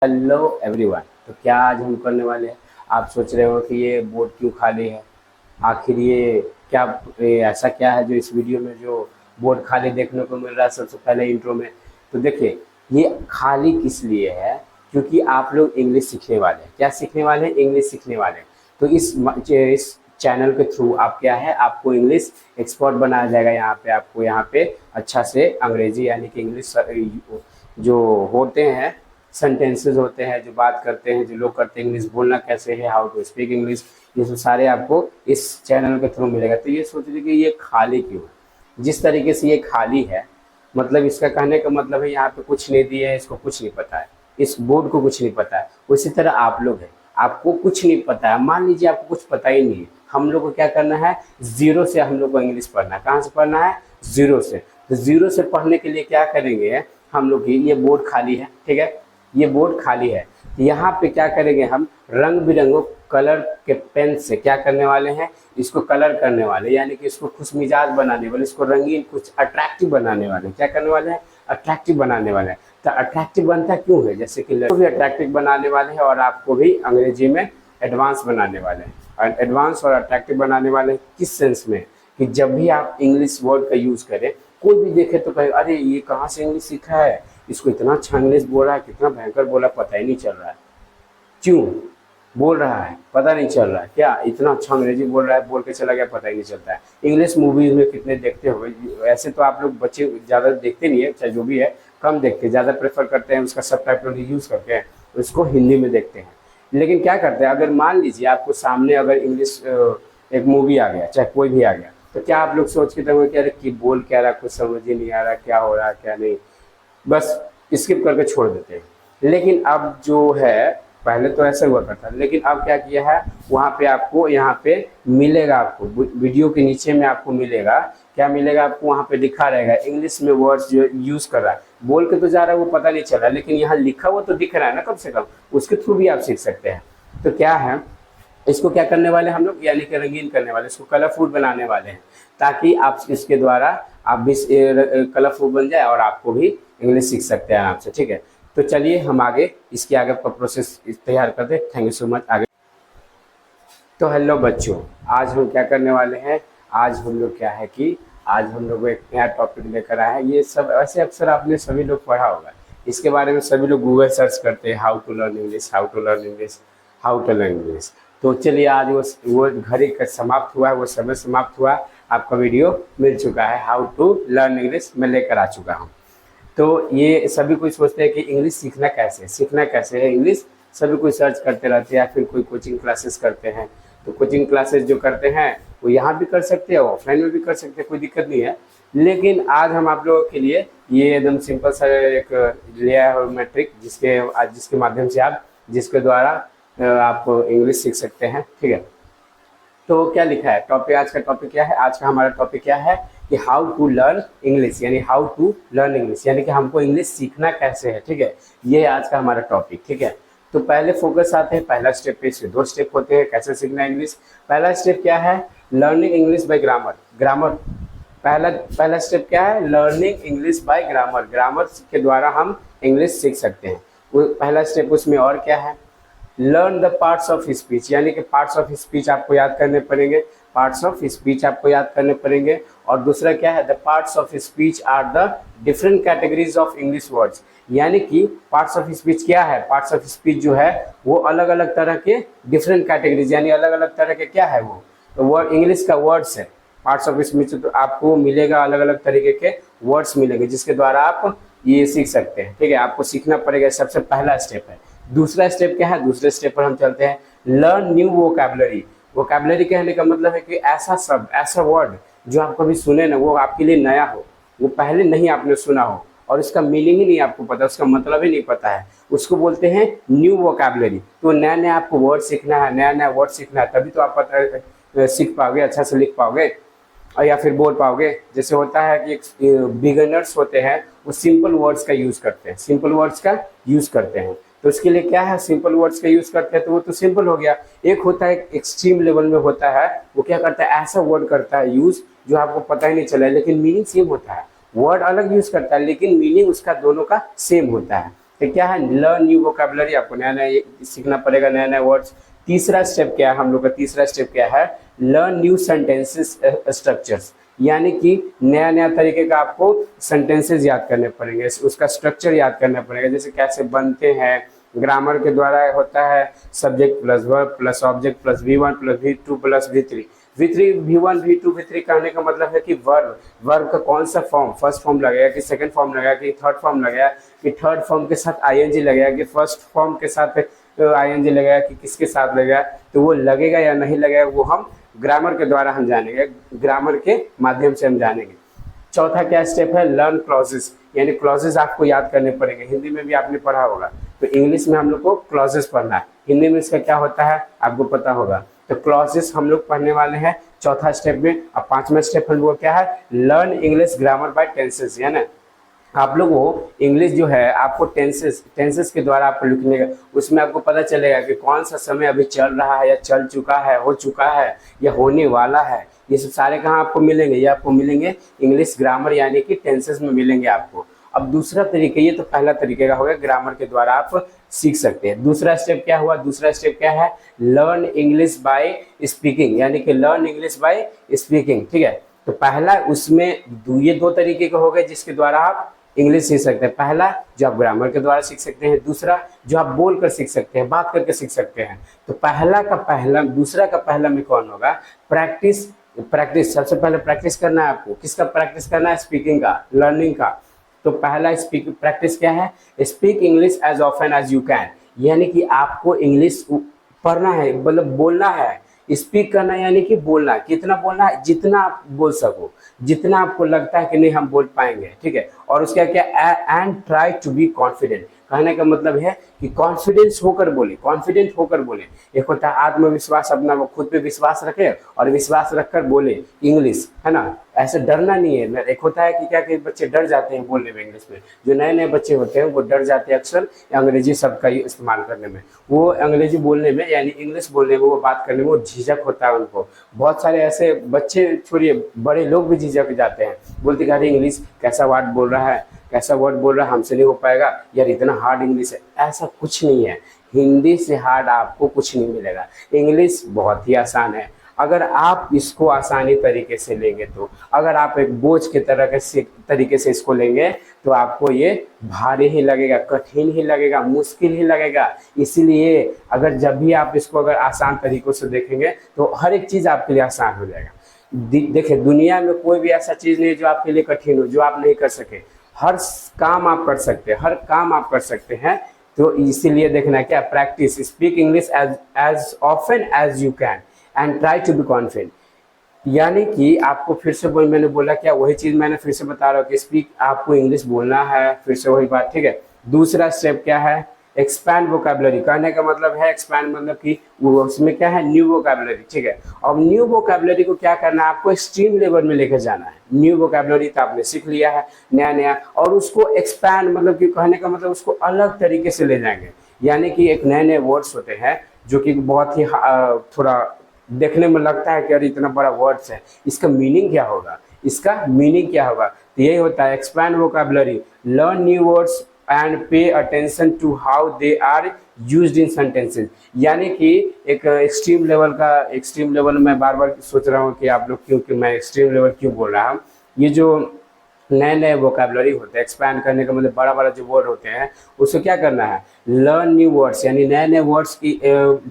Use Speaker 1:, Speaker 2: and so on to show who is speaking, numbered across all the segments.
Speaker 1: Hello everyone. तो क्या आज हम करने वाले हैं। आप सोच रहे हो कि ये बोर्ड क्यों खाली है। आखिर ये ऐसा क्या है जो इस वीडियो में जो बोर्ड खाली देखने को मिल रहा है सबसे पहले इंट्रो में। तो देखिए, ये खाली किस लिए है, क्योंकि आप लोग इंग्लिश सीखने वाले हैं। क्या सीखने वाले हैं? इंग्लिश सीखने वाले हैं। तो इस चैनल के थ्रू आप क्या है, आपको इंग्लिश एक्सपर्ट बनाया जाएगा। यहाँ पे आपको यहाँ पे अच्छा से अंग्रेजी यानी कि इंग्लिश जो होते हैं, सेंटेंसेस होते हैं, जो बात करते हैं, जो लोग करते हैं, इंग्लिश बोलना कैसे है, हाउ टू स्पीक इंग्लिश, ये सब सारे आपको इस चैनल के थ्रू मिलेगा। तो ये सोच लीजिए कि ये खाली क्यों है। जिस तरीके से ये खाली है, मतलब इसका कहने का मतलब है यहाँ पे कुछ नहीं दिया है, इसको कुछ नहीं पता है, इस बोर्ड को कुछ नहीं पता है। उसी तरह आप लोग हैं, आपको कुछ नहीं पता है। मान लीजिए आपको कुछ पता ही नहीं है, हम लोग को क्या करना है, जीरो से हम लोग को इंग्लिश पढ़ना है। कहाँ से पढ़ना है? जीरो से। तो जीरो से पढ़ने के लिए क्या करेंगे हम लोग की, ये बोर्ड खाली है, ठीक है, ये बोर्ड खाली है। यहाँ पे क्या करेंगे, हम रंग बिरंगों कलर के पेन से क्या करने वाले हैं, इसको कलर करने वाले, यानी कि इसको खुशमिजाज बनाने वाले, इसको रंगीन, कुछ अट्रैक्टिव बनाने वाले। क्या करने वाले हैं? अट्रैक्टिव बनाने वाले हैं। तो अट्रैक्टिव बनता क्यों है? जैसे कि भी अट्रैक्टिव बनाने वाले हैं और आपको भी अंग्रेजी में एडवांस बनाने वाले हैं। और एडवांस और अट्रैक्टिव बनाने वाले किस सेंस में, कि जब भी आप इंग्लिश वर्ड का यूज़ करें, कोई भी देखे तो कहे अरे ये कहाँ से इंग्लिश सीखा है, इसको इतना अच्छा इंग्लिश बोल रहा है, कितना भयंकर बोला, पता ही नहीं चल रहा है। क्यों बोल रहा है पता नहीं चल रहा है, क्या इतना अच्छा अंग्रेजी बोल रहा है, बोल के चला गया, पता ही नहीं चलता है। इंग्लिश मूवीज में कितने देखते हो, ऐसे तो आप लोग बच्चे ज़्यादा देखते नहीं है, चाहे जो भी है, कम देखते, ज़्यादा प्रेफर करते हैं उसका सबटाइटल यूज़ करके हैं, उसको हिंदी में देखते हैं। लेकिन क्या करते हैं, अगर मान लीजिए आपको सामने अगर इंग्लिश एक मूवी आ गया, चाहे कोई भी आ गया, तो क्या आप लोग सोच के तब अरे कि बोल क्या रहा, कुछ समझ ही नहीं आ रहा, क्या हो रहा है क्या नहीं, बस स्किप करके छोड़ देते हैं। लेकिन अब जो है, पहले तो ऐसा हुआ करता, लेकिन अब क्या किया है, वहाँ पे आपको यहाँ पे मिलेगा, आपको वीडियो के नीचे में आपको मिलेगा, क्या मिलेगा आपको, वहाँ पे लिखा रहेगा इंग्लिश में वर्ड्स जो यूज़ कर रहा है, बोल के तो जा रहा है वो पता नहीं चल रहा, लेकिन यहाँ लिखा हुआ तो दिख रहा है ना, कम से कम उसके थ्रू भी आप सीख सकते हैं। तो क्या है, इसको क्या करने वाले हम लोग, यानी कि रंगीन करने वाले, इसको कलरफुल बनाने वाले हैं, ताकि आप इसके द्वारा आप भी कलरफुल बन जाए और आपको भी इंग्लिश सीख सकते हैं आराम से। ठीक है, तो चलिए हम आगे इसके आगे का प्रोसेस तैयार करते हैं। Thank you so much. आगे तो हेलो बच्चों, आज हम क्या करने वाले हैं, आज हम लोग क्या है कि आज हम लोग एक नया टॉपिक लेकर आए हैं। ये सब ऐसे अक्सर आपने सभी लोग पढ़ा होगा, इसके बारे में सभी लोग गूगल सर्च करते हैं, how to learn English, how to learn English, how to learn English. तो चलिए, आज वो घड़ी का समाप्त हुआ है, वो समय समाप्त हुआ, आपका वीडियो मिल चुका है, हाउ टू लर्न इंग्लिश मैं लेकर आ चुका हूँ। तो ये सभी कोई सोचते हैं कि इंग्लिश सीखना कैसे है इंग्लिश, सभी कोई सर्च करते रहते हैं, या फिर कोई कोचिंग क्लासेस करते हैं। तो कोचिंग क्लासेस जो करते हैं वो यहाँ भी कर सकते हैं, ऑफलाइन में भी कर सकते हैं, कोई दिक्कत नहीं है। लेकिन आज हम आप लोगों के लिए ये एकदम सिंपल सा एक लिया है मैट्रिक, जिसके माध्यम से आप, जिसके द्वारा आप इंग्लिश सीख सकते हैं। ठीक है, तो क्या लिखा है टॉपिक, आज का टॉपिक क्या है, आज का हमारा टॉपिक क्या है कि हाउ टू लर्न इंग्लिश, यानी हाउ टू लर्न इंग्लिश, यानी कि हमको इंग्लिश सीखना कैसे है। ठीक है, ये आज का हमारा टॉपिक। ठीक है, तो पहले फोकस आते हैं पहला स्टेप पे, इसके दो स्टेप होते हैं कैसे सीखना इंग्लिश। पहला स्टेप क्या है, learning English by grammar. Grammar पहला पहला स्टेप क्या है, learning English by grammar. Grammar के द्वारा हम इंग्लिश सीख सकते हैं, वो पहला स्टेप। उसमें और क्या है, learn the parts of speech, यानी कि पार्ट्स ऑफ स्पीच आपको याद करने पड़ेंगे, पार्ट्स ऑफ स्पीच आपको याद करने पड़ेंगे। और दूसरा क्या है, the parts of speech are the different categories of English words, यानी कि पार्ट्स ऑफ स्पीच क्या है, पार्ट्स ऑफ स्पीच जो है वो अलग अलग तरह के डिफरेंट कैटेगरीज, यानी अलग अलग तरह के क्या है वो, तो वर्ड इंग्लिश का वर्ड्स है। पार्ट्स ऑफ स्पीच तो आपको मिलेगा, अलग अलग तरीके के वर्ड्स मिलेंगे, जिसके द्वारा आप ये सीख सकते हैं। ठीक है, आपको सीखना पड़ेगा, सबसे पहला स्टेप है। दूसरा स्टेप क्या है, दूसरे स्टेप पर हम चलते हैं, लर्न न्यू वोकैबुलरी। वोकैबुलरी कहने का मतलब है कि ऐसा शब्द, ऐसा वर्ड जो आप कभी सुने ना, वो आपके लिए नया हो, वो पहले नहीं आपने सुना हो और उसका मीनिंग ही नहीं आपको पता, उसका मतलब ही नहीं पता है, उसको बोलते हैं न्यू वोकैबुलरी। तो नया नया आपको वर्ड सीखना है, नया नया वर्ड सीखना है, तभी तो आप सीख पाओगे, अच्छा से लिख पाओगे और या फिर बोल पाओगे। जैसे होता है कि बिगिनर्स होते हैं, वो सिंपल वर्ड्स का यूज़ करते हैं, सिंपल वर्ड्स का यूज़ करते हैं। तो उसके लिए क्या है, सिंपल वर्ड्स का यूज़ करते हैं, तो वो तो सिंपल हो गया। एक होता है एक्सट्रीम लेवल में होता है, वो क्या करता है, ऐसा वर्ड करता है यूज़ जो आपको पता ही नहीं चला, लेकिन मीनिंग सेम होता है। वर्ड अलग यूज़ करता है लेकिन मीनिंग उसका दोनों का सेम होता है। तो क्या है, लर्न न्यू वोकेबलरी, आपको नया नया सीखना पड़ेगा, नया नया वर्ड्स। तीसरा स्टेप क्या है हम लोग का, तीसरा स्टेप क्या है, लर्न न्यू सेंटेंसेस स्ट्रक्चर्स, यानी कि नया नया तरीके का आपको सेंटेंसेस याद करने पड़ेंगे, उसका स्ट्रक्चर याद करना पड़ेगा, जैसे कैसे बनते हैं। ग्रामर के द्वारा होता है subject plus verb plus object plus V1 plus V2 plus V3। V3 V1 V2 V3 कहने का मतलब है कि वर्ब, वर्ब का कौन सा फॉर्म, फर्स्ट फॉर्म लगेगा कि सेकंड फॉर्म लगेगा कि थर्ड फॉर्म लगेगा, कि थर्ड फॉर्म के साथ ING लगेगा कि फर्स्ट फॉर्म के साथ ING लगेगा कि किसके साथ लगेगा। तो वो लगेगा या नहीं लगेगा वो हम ग्रामर के द्वारा हम जानेंगे, ग्रामर के माध्यम से हम जानेंगे। चौथा क्या स्टेप है, लर्न क्लॉजेस, यानी क्लॉजेस आपको याद करने पड़ेंगे। हिंदी में भी आपने पढ़ा होगा, तो इंग्लिश में हम लोग को क्लॉजेस पढ़ना है, हिंदी में इसका क्या होता है आपको पता होगा। तो क्लॉजेस हम लोग पढ़ने वाले हैं चौथा स्टेप में। अब पांचवा स्टेप हम लोग क्या है, learn English grammar bye tenses, है ना। आप लोग को इंग्लिश जो है आपको टेंसेस के द्वारा आपको लिखने का, उसमें आपको पता चलेगा कि कौन सा समय अभी चल रहा है या चल चुका है, हो चुका है या होने वाला है। ये सब सारे कहाँ आपको मिलेंगे, ये आपको मिलेंगे इंग्लिश ग्रामर यानी कि टेंसेस में मिलेंगे आपको। अब दूसरा तरीका, ये तो पहला तरीके का होगा, ग्रामर के द्वारा आप सीख सकते हैं। दूसरा स्टेप क्या हुआ, दूसरा स्टेप क्या है, लर्न इंग्लिश बाय स्पीकिंग, यानी कि लर्न इंग्लिश बाय स्पीकिंग, ठीक है। तो पहला उसमें ये दो तरीके के हो गए जिसके द्वारा आप इंग्लिश सीख सकते हैं। पहला जो आप ग्रामर के द्वारा सीख सकते हैं, दूसरा जो आप बोल कर सीख सकते हैं, बात करके सीख सकते हैं। तो पहला का पहला, दूसरा का पहला में कौन होगा, प्रैक्टिस। प्रैक्टिस सबसे पहले प्रैक्टिस करना है आपको, किसका प्रैक्टिस करना है, स्पीकिंग का, लर्निंग का। तो पहला स्पीक प्रैक्टिस क्या है, speak English as often as you can, यानी कि आपको इंग्लिश पढ़ना है, मतलब बोलना है। स्पीक करना यानी कि बोलना, कितना बोलना है, जितना आप बोल सको, जितना आपको लगता है कि नहीं हम बोल पाएंगे, ठीक है। और उसका क्या, and try to be confident, कहने का मतलब है कि कॉन्फिडेंस होकर बोले, कॉन्फिडेंट होकर बोले। एक होता है आत्मविश्वास, अपना वो खुद पे विश्वास रखे और विश्वास रखकर बोले इंग्लिश, है ना, ऐसे डरना नहीं है। एक होता है कि क्या कि बच्चे डर जाते हैं बोलने में इंग्लिश में, जो नए नए बच्चे होते हैं वो डर जाते हैं अक्सर अंग्रेजी शब्द का इस्तेमाल करने में, वो अंग्रेजी बोलने में यानी इंग्लिश बोलने में, वो बात करने में वो झिझक होता है उनको। बहुत सारे ऐसे बच्चे छोड़िए बड़े लोग भी झिझक जाते हैं, बोलते कि अरे इंग्लिश कैसा वर्ड बोल रहा है, कैसा वर्ड बोल रहा है, हमसे नहीं हो पाएगा यार, इतना हार्ड इंग्लिश है। ऐसा कुछ नहीं है, हिंदी से हार्ड आपको कुछ नहीं मिलेगा, इंग्लिश बहुत ही आसान है। अगर आप इसको आसानी तरीके से लेंगे, तो अगर आप एक बोझ के तरीके से इसको लेंगे तो आपको ये भारी ही लगेगा, कठिन ही लगेगा, मुश्किल ही लगेगा। इसीलिए अगर जब भी आप इसको अगर आसान तरीकों से देखेंगे तो हर एक चीज़ आपके लिए आसान हो जाएगा। देखिए दुनिया में कोई भी ऐसा चीज़ नहीं है जो आपके लिए कठिन हो, जो आप नहीं कर सके। हर काम आप कर सकते हैं, हर काम आप कर सकते हैं। तो इसीलिए देखना क्या, practice, speak English as often as you can and try to be confident, यानी कि आपको फिर से मैंने बोला क्या, वही चीज़ मैंने फिर से बता रहा हूँ कि स्पीक आपको इंग्लिश बोलना है, फिर से वही बात, ठीक है। दूसरा स्टेप क्या है, एक्सपैंड वोकैबुलरी, कहने का मतलब है एक्सपैंड मतलब कि वो उसमें क्या है, न्यू वोकैबुलरी, ठीक है। अब न्यू वोकैबुलरी को क्या करना है, आपको एक्सट्रीम लेवल में लेकर जाना है। न्यू वोकैबुलरी तो आपने सीख लिया है नया नया, और उसको एक्सपैंड मतलब कि कहने का मतलब उसको अलग तरीके से ले जाएंगे, यानी कि एक नए नए वर्ड्स होते हैं जो कि बहुत ही थोड़ा देखने में लगता है कि अरे इतना बड़ा वर्ड्स है, इसका मीनिंग क्या होगा, इसका मीनिंग क्या होगा। तो यही होता है expand vocabulary, learn new words and pay attention to how they are used in sentences, यानी कि एक एक्सट्रीम लेवल मैं बार बार सोच रहा हूँ कि आप लोग क्योंकि मैं एक्सट्रीम लेवल क्यों बोल रहा हूँ। ये जो नए नए वोकैबुलरी होते हैं, एक्सपैंड करने का मतलब बड़ा बड़ा जो वर्ड होते हैं उसको क्या करना है, लर्न न्यू वर्ड्स, यानी नए नए वर्ड्स की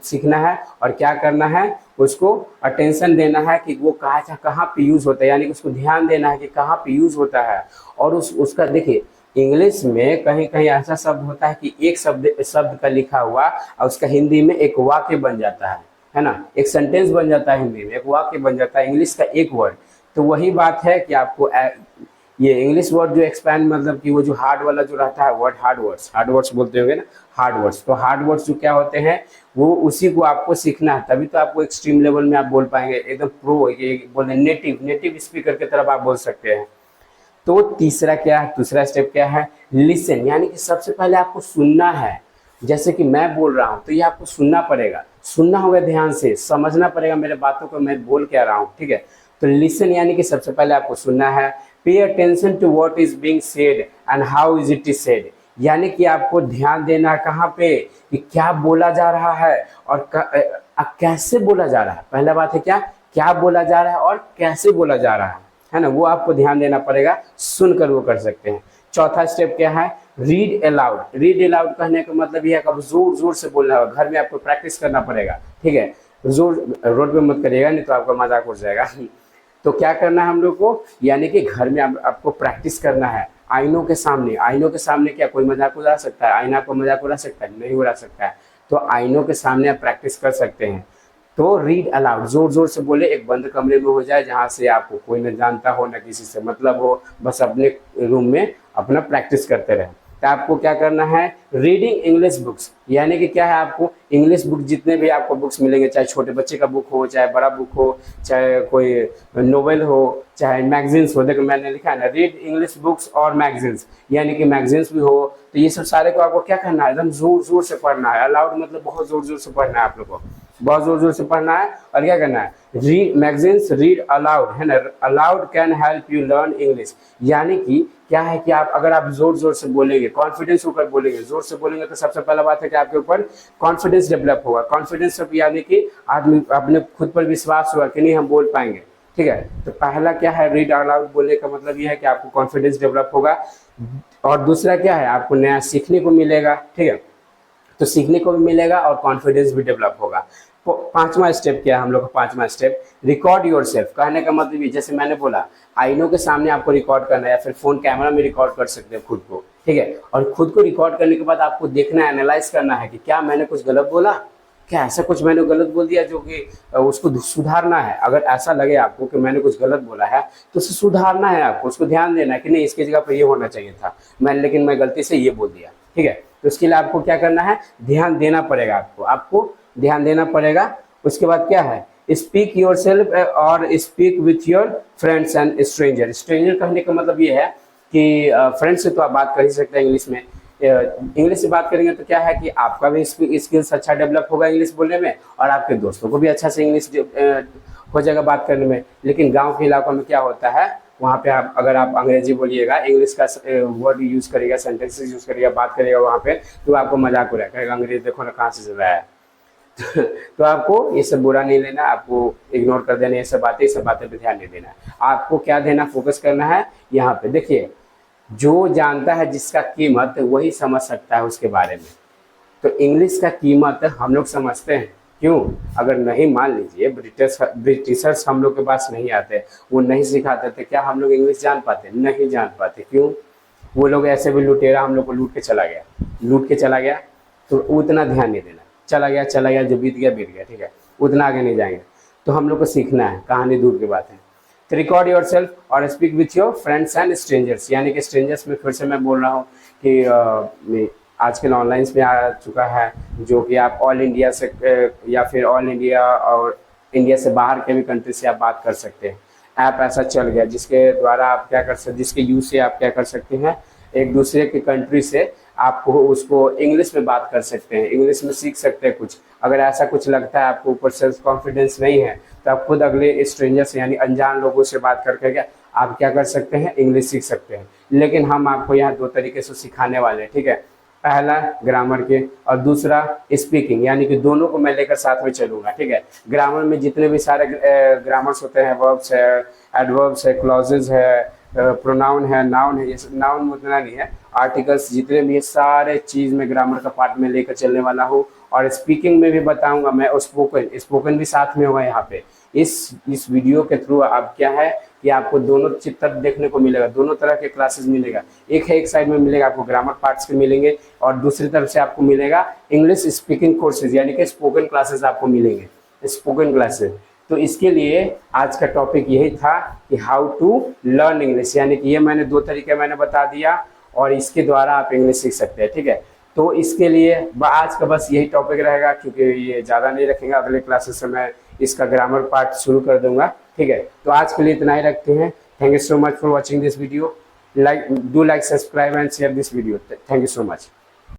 Speaker 1: सीखना है, और क्या करना है, उसको अटेंशन देना है कि वो कहाँ पे यूज़ होता है, यानी कि उसको ध्यान देना है कि कहाँ पे यूज़ होता है। और उसका देखिए इंग्लिश में कहीं कहीं ऐसा शब्द होता है कि एक शब्द का लिखा हुआ और उसका हिंदी में एक वाक्य बन जाता है ना, एक सेंटेंस बन जाता है, हिंदी में एक वाक्य बन जाता है, इंग्लिश का एक वर्ड। तो वही बात है कि आपको ये इंग्लिश वर्ड जो एक्सपैंड मतलब कि वो जो हार्ड वाला जो रहता है वर्ड, हार्ड वर्ड्स बोलते होंगे ना, हार्ड वर्ड्स। तो हार्ड वर्ड्स जो क्या होते हैं वो उसी को आपको सीखना है, तभी तो आपको एक्सट्रीम लेवल में आप बोल पाएंगे, एकदम प्रो बोले नेटिव स्पीकर की तरफ आप बोल सकते हैं। तो तीसरा क्या है, दूसरा स्टेप क्या है, लिसन, यानी कि सबसे पहले आपको सुनना है। जैसे कि मैं बोल रहा हूँ तो ये आपको सुनना पड़ेगा, सुनना होगा, ध्यान से समझना पड़ेगा मेरे बातों को मैं बोल क्या रहा हूँ, ठीक है। तो लिसन यानी कि सबसे पहले आपको सुनना है। Pay attention to what is being said and how is it is said, यानी कि आपको ध्यान देना कहाँ पे कि क्या बोला जा रहा है और कैसे बोला जा रहा है। पहला बात है क्या बोला जा रहा है और कैसे बोला जा रहा है ना, वो आपको ध्यान देना पड़ेगा, सुनकर वो कर सकते हैं। चौथा स्टेप क्या है, रीड अलाउड। रीड अलाउड कहने का मतलब ये है कि जोर जोर से बोलना होगा, घर में आपको प्रैक्टिस करना पड़ेगा, ठीक है। जोर रोड पे मत करिएगा, नहीं तो आपका मजाक उड़ जाएगा। तो क्या करना है हम लोग को, यानी कि घर में आपको प्रैक्टिस करना है आईनों के सामने। आईनों के सामने क्या कोई मजाक उड़ा सकता है? आईना आपको मजाक उड़ा सकता है? नहीं उड़ा सकता है। तो आईनों के सामने आप प्रैक्टिस कर सकते हैं। तो रीड अलाउड, जोर जोर से बोले, एक बंद कमरे में हो जाए जहाँ से आपको कोई न जानता हो, न किसी से मतलब हो, बस अपने रूम में अपना प्रैक्टिस करते रहे। तो आपको क्या करना है, रीडिंग इंग्लिश बुक्स, यानी कि क्या है, आपको इंग्लिश बुक जितने भी आपको बुक्स मिलेंगे, चाहे छोटे बच्चे का बुक हो, चाहे बड़ा बुक हो, चाहे कोई नोवेल हो, चाहे मैगजीन्स हो। देखो मैंने लिखा है ना, रीड इंग्लिश बुक्स और मैगजीन्स, यानी कि मैगजीन्स भी हो। तो ये सब सारे को आपको क्या करना है, एकदम जोर जोर से पढ़ना है। अलाउड मतलब बहुत जोर जोर से पढ़ना है, आप लोग को बहुत जोर जोर से पढ़ना है। और क्या करना है, रीड मैगजीन्स, रीड अलाउड, है ना। Allowed can help you learn English, यानी कि क्या है कि आप अगर आप जोर जोर से बोलेंगे, कॉन्फिडेंस होकर बोलेंगे, जोर से बोलेंगे, तो सबसे पहला बात है कि आपके ऊपर कॉन्फिडेंस डेवलप होगा। कॉन्फिडेंस यानी कि आदमी अपने खुद पर विश्वास होगा कि नहीं हम बोल पाएंगे, ठीक है। तो पहला क्या है, रीड अलाउड बोलने का मतलब यह है कि आपको कॉन्फिडेंस डेवलप होगा। और दूसरा क्या है, आपको नया सीखने को मिलेगा, ठीक है। तो सीखने को भी मिलेगा और कॉन्फिडेंस भी डेवलप होगा। पांचवा स्टेप क्या है हम लोग का, पांचवा स्टेप रिकॉर्ड योरसेल्फ। कहने का मतलब ये, जैसे मैंने बोला, आईनों के सामने आपको रिकॉर्ड करना है या फिर फोन कैमरा में रिकॉर्ड कर सकते हैं खुद को, ठीक है। और खुद को रिकॉर्ड करने के बाद आपको देखना है, एनालाइज करना है कि क्या मैंने कुछ गलत बोला, क्या ऐसा कुछ मैंने गलत बोल दिया जो कि उसको सुधारना है। अगर ऐसा लगे आपको कि मैंने कुछ गलत बोला है तो उसे सुधारना है, आपको उसको ध्यान देना है कि नहीं इसकी जगह पर ये होना चाहिए था, लेकिन मैं गलती से ये बोल दिया, ठीक है। तो इसके लिए आपको क्या करना है, ध्यान देना पड़ेगा, आपको ध्यान देना पड़ेगा। उसके बाद क्या है, स्पीक योर सेल्फ और speak with your friends and stranger. Stranger कहने का मतलब ये है कि फ्रेंड्स से तो आप बात कर ही सकते हैं इंग्लिश में। इंग्लिश से बात करेंगे तो क्या है कि आपका भी स्किल्स अच्छा डेवलप होगा इंग्लिश बोलने में, और आपके दोस्तों को भी अच्छा से इंग्लिश हो जाएगा बात करने में। लेकिन गांव के इलाकों में क्या होता है, वहाँ पे आप अगर आप अंग्रेजी बोलिएगा, इंग्लिश का वर्ड यूज करिएगा, सेंटेंसेस यूज करिएगा, बात करिएगा वहाँ पे, तो आपको मजाक हो रहा है, कहेगा अंग्रेजी देखो ना कहाँ से चल रहा है। तो आपको ये सब बुरा नहीं लेना, आपको इग्नोर कर देना, ये सब बातें पे ध्यान नहीं देना। आपको क्या देना, फोकस करना है यहाँ पे। देखिए, जो जानता है जिसका कीमत वही समझ सकता है उसके बारे में। तो इंग्लिश का कीमत हम लोग समझते हैं, क्यों? अगर नहीं, मान लीजिए ब्रिटिशर्स हम लोग के पास नहीं आते, वो नहीं सिखाते थे, क्या हम लोग इंग्लिश जान पाते? नहीं जान पाते। क्यों? वो लोग ऐसे भी लुटेरा हम लोग को लूट के चला गया, तो उतना ध्यान नहीं देना। चला गया, जो बीत गया, ठीक है, उतना आगे नहीं जाएंगे। तो हम लोग को सीखना है, कहानी दूर की बात है। तो रिकॉर्ड योर सेल्फ और speak with your friends and strangers, यानी कि स्ट्रेंजर्स में फिर से मैं बोल रहा हूँ कि आजकल ऑनलाइन में आ चुका है, जो कि आप ऑल इंडिया से या फिर ऑल इंडिया और इंडिया से बाहर के भी कंट्री से आप बात कर सकते हैं। ऐप ऐसा चल गया जिसके द्वारा आप क्या कर सकते, जिसके यूज से आप क्या कर सकते हैं, एक दूसरे के कंट्री से आपको उसको इंग्लिश में बात कर सकते हैं, इंग्लिश में सीख सकते हैं कुछ। अगर ऐसा कुछ लगता है आपको ऊपर सेल्फ कॉन्फिडेंस नहीं है, तो आप खुद अगले स्ट्रेंजर से यानी अनजान लोगों से बात करके आप क्या कर सकते हैं, इंग्लिश सीख सकते हैं। लेकिन हम आपको यहाँ दो तरीके से सिखाने वाले हैं, ठीक है। पहला ग्रामर के और दूसरा स्पीकिंग, यानी कि दोनों को मैं लेकर साथ में चलूंगा, ठीक है। ग्रामर में जितने भी सारे ग्रामर्स होते हैं, वर्ब्स है, एडवर्ब्स है, क्लॉजेज है, प्रोनाउन है, नाउन है, ये सब नाउन में उतना नहीं है, आर्टिकल्स जितने भी सारे चीज़ में ग्रामर का पार्ट में लेकर चलने वाला हूँ। और स्पीकिंग में भी बताऊंगा मैं, और स्पोकन भी साथ में होगा यहाँ पे। इस वीडियो के थ्रू आप क्या है कि आपको दोनों चित्र देखने को मिलेगा, दोनों तरह के क्लासेस मिलेगा। एक साइड में मिलेगा आपको ग्रामर पार्ट्स के मिलेंगे, और दूसरी तरफ से आपको मिलेगा इंग्लिश स्पीकिंग कोर्सेज, यानी कि स्पोकन क्लासेस आपको मिलेंगे, स्पोकन क्लासेस। तो इसके लिए आज का टॉपिक यही था कि हाउ टू लर्न इंग्लिश, यानी कि ये मैंने दो तरीके मैंने बता दिया, और इसके द्वारा आप इंग्लिश सीख सकते हैं, ठीक है। तो इसके लिए आज का बस यही टॉपिक रहेगा, क्योंकि ये ज़्यादा नहीं रखेंगे, अगले क्लासेस से मैं इसका ग्रामर पार्ट शुरू कर दूंगा, ठीक है। तो आज के लिए इतना ही रखते हैं। Thank you so much for watching this video. Do like, subscribe and share this video. Thank you so much.